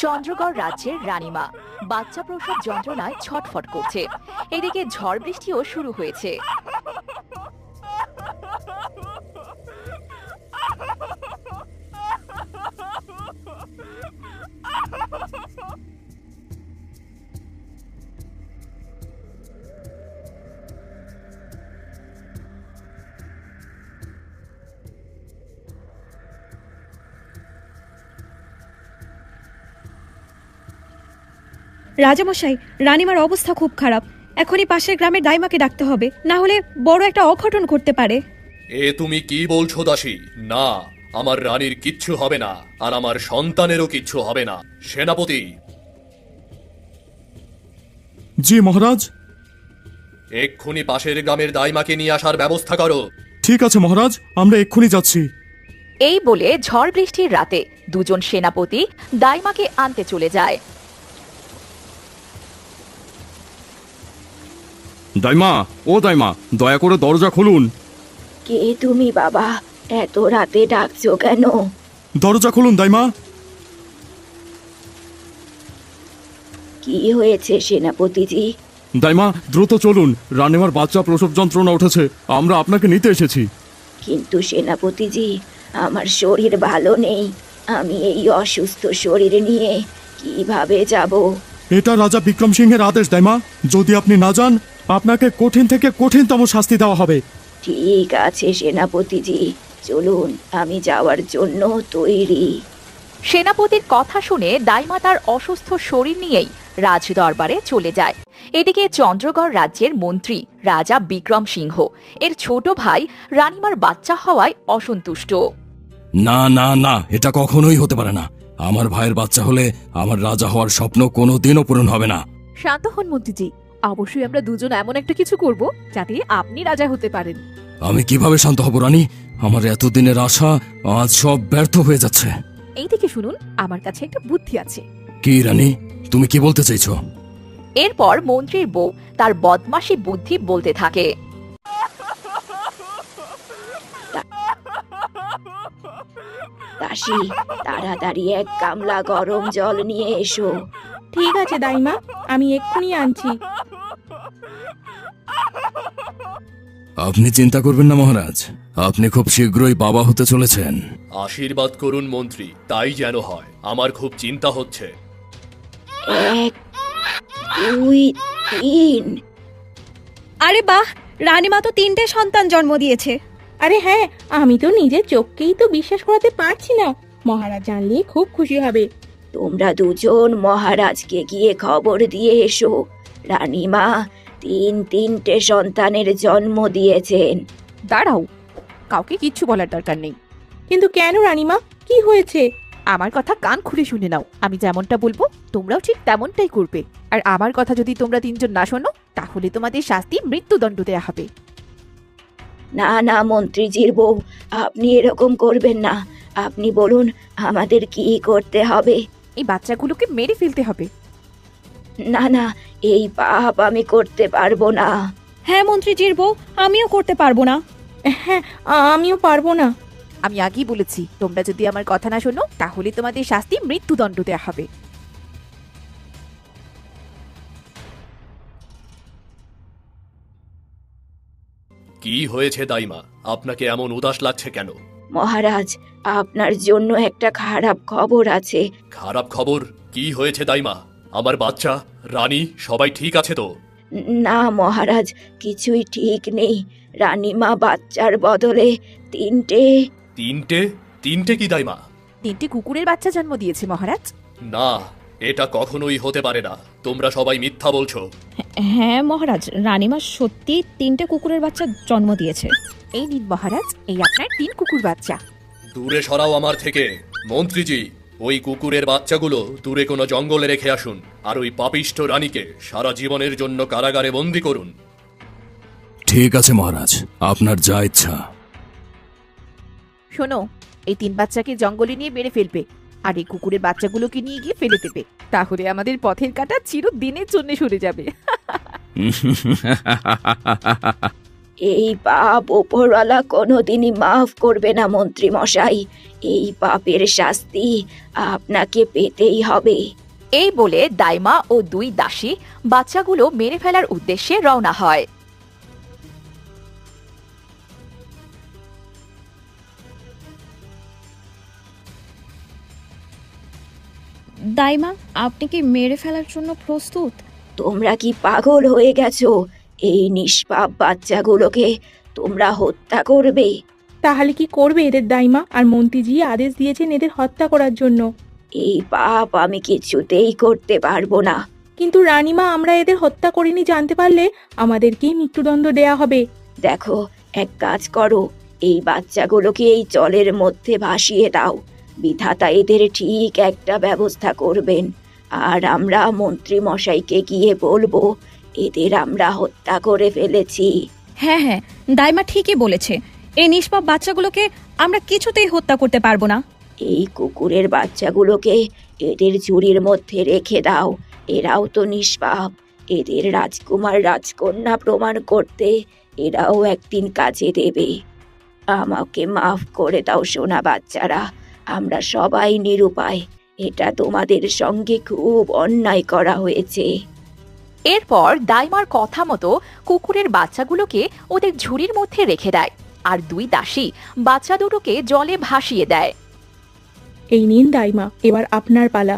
চন্দ্রগড় রাজ্যের রানীমা বাচ্চা প্রসব যন্ত্রণায় ছটফট করছে। এদিকে ঝড় বৃষ্টিও শুরু হয়েছে। রাজামশাই, রানীমার অবস্থা খুব খারাপ। এখনই পাশের গ্রামের দাইমাকে ডাকতে হবে, না হলে বড় একটা অঘটন ঘটতে পারে। এ তুমি কি বলছো দাসী? না, আমার রানীর কিচ্ছু হবে না, আর আমার সন্তানেরও কিচ্ছু হবে না। সেনাপতি। জি মহারাজ। এক্ষুনি পাশের গ্রামের দাইমাকে নিয়ে আসার ব্যবস্থা করো। ঠিক আছে মহারাজ, আমরা এক্ষুনি যাচ্ছি। এই বলে ঝড় বৃষ্টির রাতে দুজন সেনাপতি দাইমাকে আনতে চলে যায়। দাইমা, ও দাইমা, দয়া করে দরজা খুলুন। কে তুমি বাবা? এত রাতে ডাকছো কেন? দরজা খুলুন দাইমা। কি হয়েছে সেনাপতিজি? দাইমা দ্রুত চলুন, রানীমার বাচ্চা প্রসব যন্ত্রণা উঠেছে, আমরা আপনাকে নিতে এসেছি। কিন্তু সেনাপতিজি, আমার শরীর ভালো নেই। আমি এই অসুস্থ শরীর নিয়ে কিভাবে যাব? এটা রাজা বিক্রম সিংহের আদেশ দাইমা। যদি আপনি না যান, আপনাকে কঠিন থেকে কঠিনতম শাস্তি দেওয়া হবে। ঠিক আছে সেনাপতিজি, চলুন, আমি যাওয়ার জন্য তৈরি। সেনাপতির কথা শুনে দাইমা তার অসুস্থ শরীর নিয়েই রাজ দরবারে চলে যায়। এদিকে চন্দ্রগড় রাজ্যের মন্ত্রী রাজা বিক্রম সিংহ এর ছোট ভাই রানীমার বাচ্চা হওয়ায় অসন্তুষ্ট। না না না, এটা কখনোই হতে পারে না। আমার ভাইয়ের বাচ্চা হলে আমার রাজা হওয়ার স্বপ্ন কোনোদিনও পূরণ হবে না। শান্ত হন মন্ত্রীজি, অবশ্যই আমরা দুজন এমন একটা কিছু করব যাতে আপনি রাজা হতে পারেন। আমি কিভাবে শান্ত হব রানী? আমার এতদিনের আশা আজ সব ব্যর্থ হয়ে যাচ্ছে। এই দিকে শুনুন, আমার কাছে একটা বুদ্ধি আছে। কি রানী, তুমি কি বলতে চাইছো? এরপর মন্ত্রীর বউ তার বদমাশি বুদ্ধি বলতে থাকে। দাসী, তাড়াতাড়ি এক গামলা গরম জল নিয়ে এসো। ঠিক আছে দাইমা, আমি এক্ষুনি আনছি। আপনি চিন্তা করবেন না মহারাজ, আপনি খুব শীঘ্রই বাবা হতে চলেছেন। আশীর্বাদ করুন মন্ত্রী, তাই যেন হয়। আমার খুব চিন্তা হচ্ছে। 1, 2, 3। আরে বাহ, রানীমা তো 3টে সন্তান জন্ম দিয়েছে। আরে হ্যাঁ, আমি তো নিজের চোখকেই তো বিশ্বাস করাতে পারছি না। মহারাজ জানলে খুব খুশি হবে। তোমরা দুজন মহারাজকে গিয়ে খবর দিয়ে এসো, রানীমা 3টে সন্তানের জন্ম দিয়েছেন। দাঁড়াও, কাউকে কিচ্ছু বলার দরকার নেই। কিন্তু কেন রানীমা, কি হয়েছে? আমার কথা কান খুলে শুনে নাও। আমি যেমনটা বলবো তোমরাও ঠিক তেমনটাই করবে। আর আমার কথা যদি তোমরা তিনজন না শোনো, তাহলে তোমাদের শাস্তি মৃত্যুদণ্ড দেয়া হবে। না না মন্ত্রীজির বউ, আপনি এরকম করবেন না। আপনি বলুন আমাদের কি করতে হবে? এই বাচ্চাগুলোকে মেরে ফেলতে হবে। না না, এই পাপ আমি করতে পারবো না। হ্যাঁ মন্ত্রীজির বউ, আমিও করতে পারবো না। হ্যাঁ, আমিও পারবো না। আমি আগেই বলেছি, তোমরা যদি আমার কথা না শোনো, তাহলে তোমাদের শাস্তি মৃত্যুদণ্ড দেয়া হবে। কি হয়েছে দাইমা? আপনাকে এমন উদাস লাগছে কেন? মহারাজ, আপনার জন্য একটা খারাপ খবর আছে। খারাপ খবর? কি হয়েছে দাইমা? আমার বাচ্চা, রানী সবাই ঠিক আছে তো? না মহারাজ, কিছুই ঠিক নেই। রানীমা বাচ্চার বদলে 3টে। তিনটে? তিনটে কি দাইমা? 3টে কুকুরের বাচ্চা জন্ম দিয়েছে মহারাজ। না, এটা কখনোই হতে পারে না। তোমরা সবাই মিথ্যা বলছো। হ্যাঁ মহারাজ, রানীমা সত্যি 3টে কুকুরের বাচ্চা জন্ম দিয়েছে। এই নিন মহারাজ, এই আপনার 3 কুকুর বাচ্চা। দূরে সরাও আমার থেকে। মন্ত্রীজি, ওই কুকুরের বাচ্চাগুলো দূরে কোনো জঙ্গলে রেখে আসুন, আর ওই পাপিষ্ঠ রানীকে সারা জীবনের জন্য কারাগারে বন্দী করুন। ঠিক আছে মহারাজ, আপনার যা ইচ্ছা। শোনো, এই 3 বাচ্চাকে জঙ্গলে নিয়ে মেরে ফেলবে, আর এই কুকুরের বাচ্চাগুলোকে নিয়ে গিয়ে ফেলে দেবে। তাহলে আমাদের পথের কাঁটা চিরদিনের জন্য সরে যাবে। এই পাপ ওপরওয়ালা কোনোদিনই মাফ করবে না মন্ত্রী মশাই। এই পাপের শাস্তি আপনাকে পেতেই হবে। এই বলে দাইমা ও দুই দাসী বাচ্চাগুলো মেরে ফেলার উদ্দেশ্যে রওনা হয়। দাইমা, আপনি কি মেরে ফেলার জন্য প্রস্তুত? তোমরা কি পাগল হয়ে গেছো? এই নিষ্পাপ বাচ্চাগুলোকে তোমরা হত্যা করবে? তাহলে কি করবে এদের দাইমা? আর মন্ত্রীজি আদেশ দিয়েছেন এদের হত্যা করার জন্য। এই পাপ আমি কিছুতেই করতে পারবো না। কিন্তু রানীমা, আমরা এদের হত্যা করিনি জানতে পারলে আমাদেরকেই মৃত্যুদণ্ড দেয়া হবে। দেখো, এক কাজ করো, এই বাচ্চাগুলোকে এই জলের মধ্যে ভাসিয়ে দাও। বিধাতা এদের ঠিক একটা ব্যবস্থা করবেন। আর আমরা মন্ত্রী মশাইকে গিয়ে বলবো এদের আমরা হত্যা করে ফেলেছি। হ্যাঁ হ্যাঁ, দাইমা ঠিকই বলেছে। এই নিষ্পাপ বাচ্চাগুলোকে আমরা কিছুতেই হত্যা করতে পারবো না। এই কুকুরের বাচ্চাগুলোকে এদের ঝুড়ির মধ্যে রেখে দাও। এরাও তো নিষ্পাপ। এদের রাজকুমার রাজকন্যা প্রমাণ করতে এরাও একদিন কাজে দেবে। আমাকে মাফ করে দাও সোনা বাচ্চারা, আমরা সবাই নিরুপায়। এটা তোমাদের সঙ্গে খুব অন্যায় করা হয়েছে। এরপর দাইমার কথা মতো কুকুরের বাচ্চাগুলোকে ওদের ঝুড়ির মধ্যে রেখে দেয় আর দুই দাসী বাচ্চা দুটোকে জলে ভাসিয়ে দেয়। এই নিন দাইমা, এবার আপনার পালা।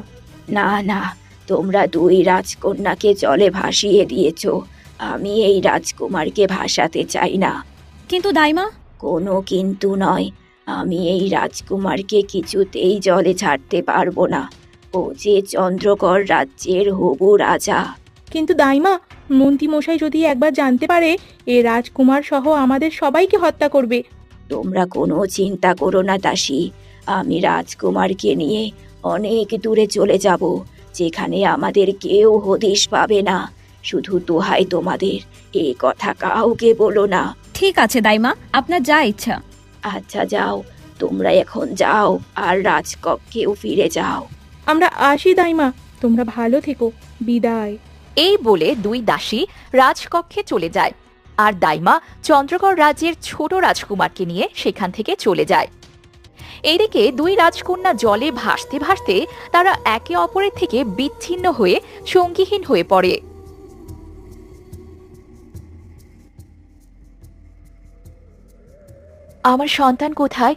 না না, তোমরা দুই রাজকন্যাকে জলে ভাসিয়ে দিয়েছো। আমি এই রাজকুমারকে ভাসাতে চাই না। কিন্তু দাইমা, কোনো কিন্তু নয়। আমি এই রাজকুমারকে কিছুতেই জলে ছাড়তে পারবো না। ও যে চন্দ্রকর রাজ্যের হবু রাজা। কিন্তু দাইমা, মন্ত্রী মশাই যদি একবার জানতে পারে এ রাজকুমার সহ আমাদের সবাইকে হত্যা করবে। তোমরা কোনো চিন্তা করো না দাসী, আমি রাজকুমারকে নিয়ে অনেক দূরে চলে যাব, যেখানে আমাদের কেউ হদিশ পাবে না। শুধু দোহাই তোমাদের, এ কথা কাউকে বলো না। ঠিক আছে দাইমা, আপনার যা ইচ্ছা। আচ্ছা যাও, তোমরা এখন যাও আর রাজকক্ষেও ফিরে যাও। আমরা আসি দাইমা, তোমরা ভালো থেকো। বিদায়। এই বলে দুই দাসী রাজকক্ষে চলে যায় আর দাইমা চন্দ্রগড় রাজ্যের ছোট রাজকুমারকে নিয়ে সেখান থেকে চলে যায়। এইদিকে দুই রাজকন্যা জলে ভাসতে ভাসতে তারা একে অপরের থেকে বিচ্ছিন্ন হয়ে সঙ্গীহীন হয়ে পড়ে। আমার সন্তান কোথায়?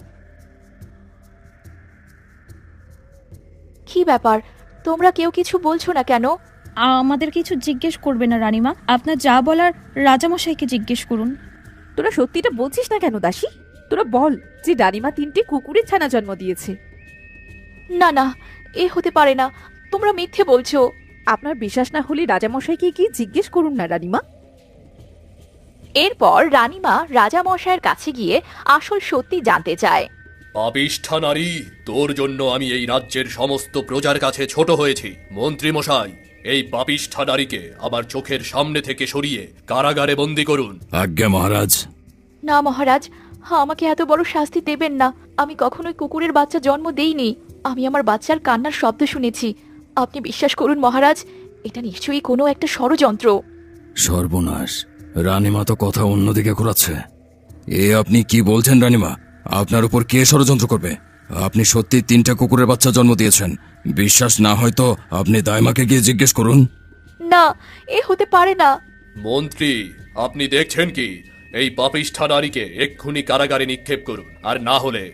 কি ব্যাপার, তোমরা কেউ কিছু বলছো না কেন? আমাদের কিছু জিজ্ঞেস করবে না রানীমা, আপনার যা বলার রাজামশাইকে জিজ্ঞেস করুন। তোরা সত্যিটা বলছিস না কেন দাসী? তোরা বল যে রানীমা 3টে কুকুরের ছানা জন্ম দিয়েছে। না না, এ হতে পারে না, তোমরা মিথ্যে বলছো। আপনার বিশ্বাস না হলে রাজামশাইকে কি জিজ্ঞেস করুন না রানীমা। এরপর রানীমা রাজামশাইয়ের কাছে গিয়ে আসল সত্যি জানতে চায়। পাপিষ্ঠা নারী, তোর জন্য আমি এই রাজ্যের সমস্ত প্রজার কাছে ছোট হয়েছি। মন্ত্রী মশাই, এই পাপিষ্ঠা নারীকে আমার চোখের সামনে থেকে সরিয়ে কারাগারে বন্দী করুন। আজ্ঞা মহারাজ। না মহারাজ, আমাকে এত বড় শাস্তি দেবেন না। আমি কখনোই কুকুরের বাচ্চা জন্ম দেইনি। আমি আমার বাচ্চার কান্নার শব্দ শুনেছি। আপনি বিশ্বাস করুন মহারাজ, এটা নিশ্চয়ই কোনো একটা ষড়যন্ত্র। সর্বনাশ, রানীমা তো কথা অন্যদিকে ঘোরাচ্ছে। এ আপনি কি বলছেন রানীমা? আপনার উপর কে ষড়যন্ত্র করবে? আপনি সত্যি 3টে কুকুরের বাচ্চা জন্ম দিয়েছেন। বিশ্বাস না হয় তো আপনি দাইমাকে গিয়ে জিজ্ঞেস করুন। না, এ হতে পারে না। মন্ত্রী, আপনি দেখছেন কি? এই পাপিষ্ঠা নারীকে এক্ষুনি কারাগারে নিক্ষেপ করুন, আর না হলে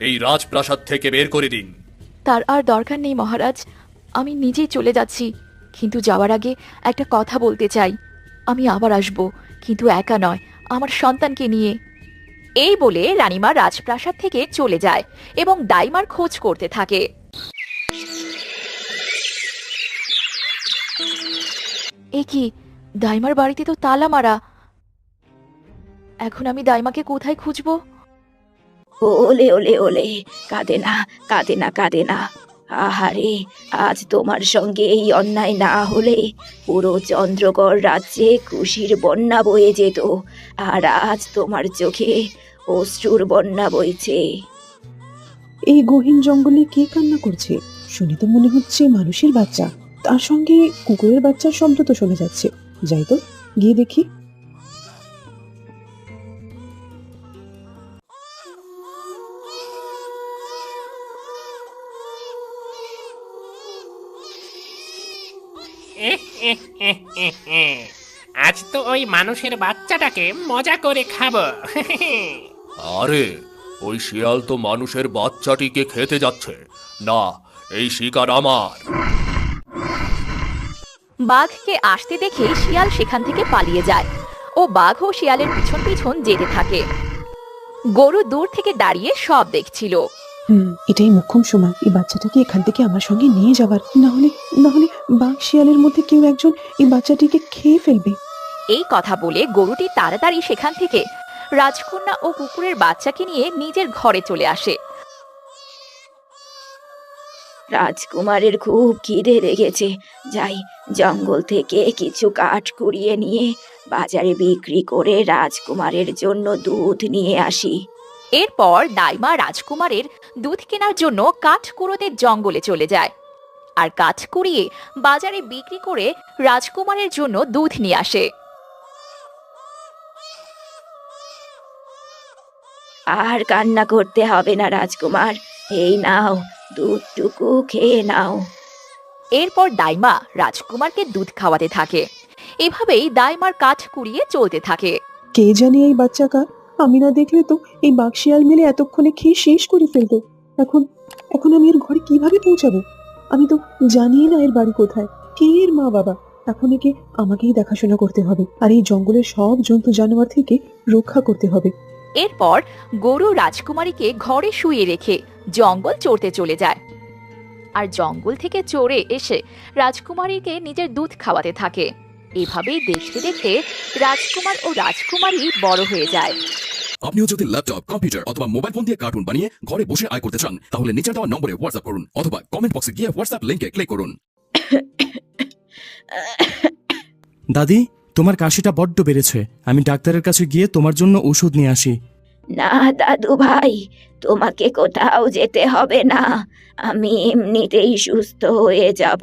এই রাজপ্রাসাদ থেকে বের করে দিন। তার আর দরকার নেই মহারাজ, আমি নিজেই চলে যাচ্ছি। কিন্তু যাওয়ার আগে একটা কথা বলতে চাই। আমি আবার আসব, কিন্তু একা নয়, আমার সন্তানকে নিয়ে। এই বলে রানীমা রাজপ্রাসাদ থেকে চলে যায় এবং দাইমার খোঁজ করতে থাকে। এ কি, দাইমার বাড়িতে তো তালা মারা। এখন আমি দাইমাকে কোথায় খুঁজবো? ওলে ওলে ওলে, কাঁদে না, কাঁদে না, কাঁদে না। আহারে, আজ তোমার সঙ্গে এই অন্যায় না হলে পুরো চন্দ্রগড় রাজ্যে খুশির বন্যা বয়ে যেত। আর আজ তোমার চোখে অশ্রুর বন্যা বইছে। এই গহীন জঙ্গলে কে কান্না করছে? শুনে তো মনে হচ্ছে মানুষের বাচ্চা, তার সঙ্গে কুকুরের বাচ্চার শব্দ তো শোনা যাচ্ছে। যাই তো, গিয়ে দেখি। আজ তো ওই মানুষের বাচ্চাটাকে মজা করে খাবো। আরে ওই শিয়াল তো মানুষের বাচ্চাটিকে খেতে যাচ্ছে না, এই শিকার আমার। বাঘকে আসতে দেখে শিয়াল সেখান থেকে পালিয়ে যায় ও বাঘও শিয়ালের পিছন পিছন যেতে থাকে। গরু দূর থেকে দাঁড়িয়ে সব দেখছিল। এটাই মোক্ষম সময় এই বাচ্চাটাকে এখান থেকে আমার সঙ্গে নিয়ে যাবার, না হলে বাঘ শিয়ালের মধ্যে কেউ একজন এই বাচ্চাটিকে খেয়ে ফেলবে। এই কথা বলে গরুটি তাড়াতাড়ি সেখান থেকে রাজকন্যা ও কুকুরের বাচ্চাকে নিয়ে নিজের ঘরে চলে আসে। রাজকুমারের খুব খিদে লেগেছে, যাই জঙ্গল থেকে কিছু কাঠ কুড়িয়ে নিয়ে বাজারে বিক্রি করে রাজকুমারের জন্য দুধ নিয়ে আসি। এরপর দাইমা রাজকুমারের দুধ কেনার জন্য কাঠ কুড়োতে জঙ্গলে চলে যায় আর কাঠ কুড়িয়ে বাজারে বিক্রি করে রাজকুমারের জন্য দুধ নিয়ে আসে। আর কান্না করতে হবে না রাজকুমার, এই নাও দুধটুকু খেয়ে নাও। এরপর দাইমা রাজকুমারকে দুধ খাওয়াতে থাকে। এভাবেই দাইমার কাঠ কুড়িয়ে চলতে থাকে। কে জানে এই বাচ্চা কার, আমি না দেখলে তো এই বাঘ শিয়াল মিলে এতক্ষণে খেয়ে শেষ করে ফেলতো। এখন আমি এর ঘরে কিভাবে পৌঁছাবো? আমি তো জানি না এর বাড়ি কোথায়, কে এর মা বাবা। এখন একে আমাকেই দেখাশোনা করতে হবে আর এই জঙ্গলের সব জন্তু জানোয়ার থেকে রক্ষা করতে হবে। এরপর গরু রাজকুমারীকে ঘরে শুয়ে রেখে জঙ্গল চড়তে চলে যায় আর জঙ্গল থেকে চড়ে এসে রাজকুমারীকে নিজের দুধ খাওয়াতে থাকে। এভাবেই দেখতে দেখতে রাজকুমার ও রাজকুমারী বড় হয়ে যায়। আপনিও যদি ল্যাপটপ, কম্পিউটার অথবা মোবাইল ফোন দিয়ে কার্টুন বানিয়ে ঘরে বসে আয় করতে চান, তাহলে নিচে দেওয়া নম্বরে হোয়াটসঅ্যাপ করুন অথবা কমেন্ট বক্সে গিয়ে হোয়াটসঅ্যাপ লিংকে ক্লিক করুন। দাদি, তোমার কাশিটা বড্ড বেড়েছে, আমি ডাক্তারের কাছে গিয়ে তোমার জন্য ওষুধ নিয়ে আসি। না দাদু ভাই, তোমাকে কোথাও যেতে হবে না, আমি এমনিতেই সুস্থ হয়ে যাব।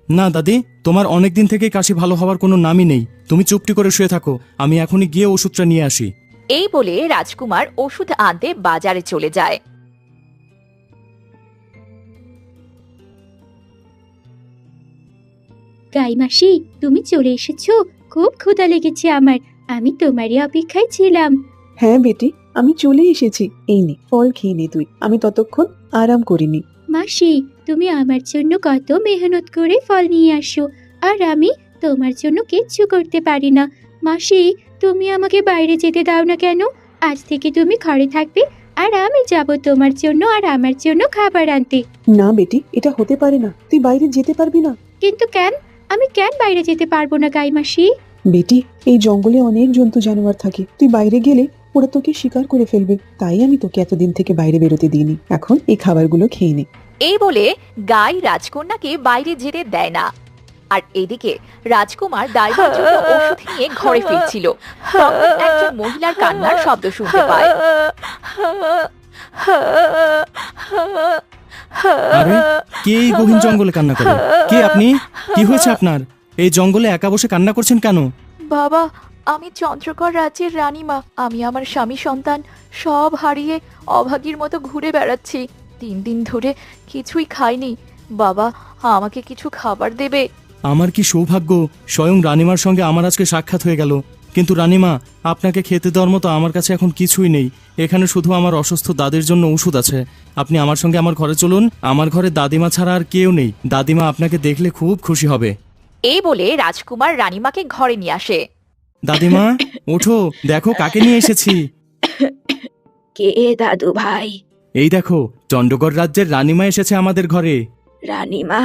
না দাদি, তোমার অনেকদিন থেকে কাশি ভালো হওয়ার কোনো নামই নেই, তুমি চুপটি করে শুয়ে থাকো, আমি এখনই গিয়ে ওষুধটা নিয়ে আসি। এই বলে রাজকুমার ওষুধ আনতে বাজারে চলে যায়। গাইমাসি, তুমি চলে এসেছো, খুব ক্ষুধা লেগেছে আমার, আমি তোমারই অপেক্ষায় ছিলাম। হ্যাঁ বেটি, আমি চলে এসেছি, এই নে ফল খেয়ে নে তুই, আমি ততক্ষণ আরাম করিনি। মাসি, তুমি আমার জন্য কত মেহনত করে ফল নিয়ে আসো, আর আমি তোমার জন্য কিচ্ছু করতে পারি না। মাসি, তুমি আমাকে বাইরে যেতে দাও না কেন? আজ থেকে তুমি ঘরে থাকবে আর আমি যাব তোমার জন্য আর আমার জন্য খাবার আনতে। না বেটি, এটা হতে পারে না, তুই বাইরে যেতে পারবি না। কিন্তু কেন? আমি কেন বাইরে যেতে পারবো না গাইমাসি? বেটি, এই জঙ্গলে অনেক জন্তু জানোয়ার থাকে, তুই বাইরে গেলে ওরা তোকে শিকার করে ফেলবে, তাই আমি তোকে এতদিন থেকে বাইরে বেরোতে দিইনি, এখন এই খাবারগুলো খেয়ে নে। এই বলে গাই রাজকন্যাকে বাইরে যেতে দেয় না। আর এদিকে রাজকুমার দাইমার জন্য ওষুধ নিয়ে ঘরে ফিরছিল, তখন একজন মহিলার কান্নার শব্দ শুনতে পায়। আরে, কে এই গহীন জঙ্গলে কান্না করে? কে আপনি? কি হয়েছে আপনার? এই জঙ্গলে একা বসে কান্না করছেন কেন? বাবা, আমি চন্দ্রকর রাজ্যের রানীমা। আমি আমার স্বামী সন্তান সব হারিয়ে অভাগীর মতো ঘুরে বেড়াচ্ছি। 3 দিন ধরে কিছুই খাইনি। বাবা, আমাকে কিছু খাবার দেবে? আমার কি সৌভাগ্য, স্বয়ং রানীমার সঙ্গে আমার আজকে সাক্ষাৎ হয়ে গেল। কিন্তু রানীমা, আপনাকে খেতে দেওয়ার মতো আমার কাছে এখন কিছুই নেই, এখানে শুধু আমার অসুস্থ দাদির জন্য ওষুধ আছে। আপনি আমার সঙ্গে আমার ঘরে চলুন, আমার ঘরে দাদিমা ছাড়া আর কেউ নেই, দাদিমা আপনাকে দেখলে খুব খুশি হবে। এই বলে রাজকুমার রানীমাকে ঘরে নিয়ে আসে। দাদিমা, ওঠো, দেখো কাকে নিয়ে এসেছি। কে দাদু ভাই? এই দেখো, চন্ডগড় রাজ্যের রানীমা এসেছে আমাদের ঘরে। রানীমা,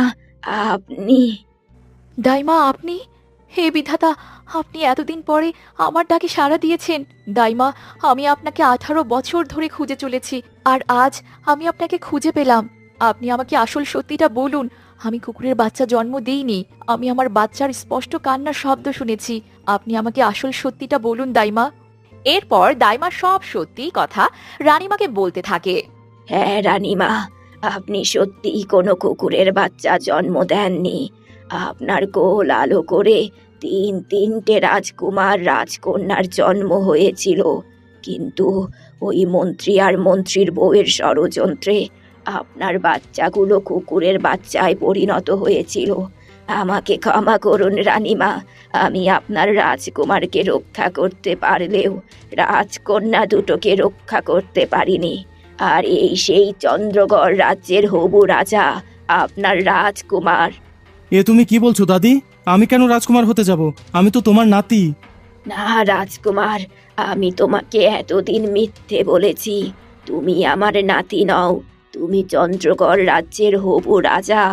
আপনি? দাইমা, আপনি? হে বিধাতা, আপনি এতদিন পরে আমার ডাকে সাড়া দিয়েছেন। দাইমা, আমি আপনাকে 18 বছর ধরে খুঁজে চলেছি, আর আজ আমি আপনাকে খুঁজে পেলাম। আপনি আমাকে আসল সত্যিটা বলুন। আমি কুকুরের বাচ্চা জন্ম দেইনি, আমি আমার বাচ্চার স্পষ্ট কান্নার শব্দ শুনেছি। আপনি আমাকে আসল সত্যিটা বলুন দাইমা। এরপর দাইমা সব সত্যি কথা রানীমাকে বলতে থাকে। হ্যাঁ রানীমা, আপনি সত্যিই কোনো কুকুরের বাচ্চা জন্ম দেননি। আপনার কোল আলো করে 3টে রাজকুমার রাজকন্যার জন্ম হয়েছিল, কিন্তু ওই মন্ত্রী আর মন্ত্রীর বউয়ের ষড়যন্ত্রে আপনার বাচ্চাগুলো কুকুরের বাচ্চায় পরিণত হয়েছিল, আমাকে ক্ষমা করুন রানীমা, আমি আপনার রাজকুমারকে রক্ষা করতে পারলেও রাজকন্যা দুটোকে রক্ষা করতে পারিনি। আর এই সেই চন্দ্রগড় রাজ্যের হবু রাজা, আপনার রাজকুমার। এ তুমি কি বলছো দাদি? আমি কেন রাজকুমার হতে যাব? আমি তো তোমার নাতি। না রাজকুমার, আমি তোমাকে এতদিন মিথ্যে বলেছি। তুমি আমার নাতি নও, তুমি চন্দ্রগড় রাজ্যের হবু রাজা।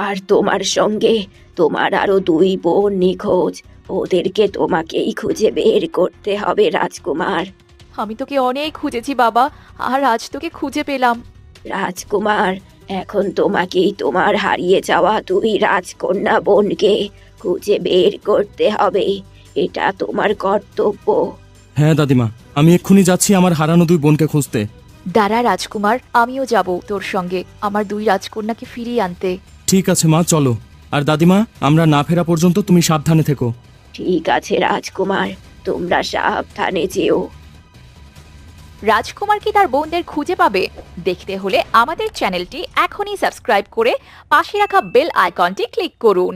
আর তোমার সঙ্গে তোমার আরো 2 বোন নিখোঁজ, ওদেরকে তোমাকেই খুঁজে বের করতে হবে রাজকুমার। আমি তোকে অনেক খুঁজেছি বাবা, আর আজ তোকে খুঁজে পেলাম। রাজকুমার, এখন তোমাকেই তোমার হারিয়ে যাওয়া 2 রাজকন্যা বোনকে খুঁজে বের করতে হবে, এটা তোমার কর্তব্য। হ্যাঁ দাদিমা, আমি এক্ষুনি যাচ্ছি আমার হারানো 2 বোনকে খুঁজতে। দাঁড়া রাজকুমার, আমিও যাব তোর সঙ্গে আমার 2 রাজকন্যাকে ফিরিয়ে আনতে। ঠিক আছে মা, চলো। আর দাদিমা, আমরা না ফেরা পর্যন্ত তুমি সাবধানে থেকো। ঠিক আছে রাজকুমার, তোমরা সাবধানে যেও। রাজকুমার কি তার বোনদের খুঁজে পাবে? দেখতে হলে আমাদের চ্যানেলটি এখনই সাবস্ক্রাইব করে পাশে রাখা বেল আইকনটি ক্লিক করুন।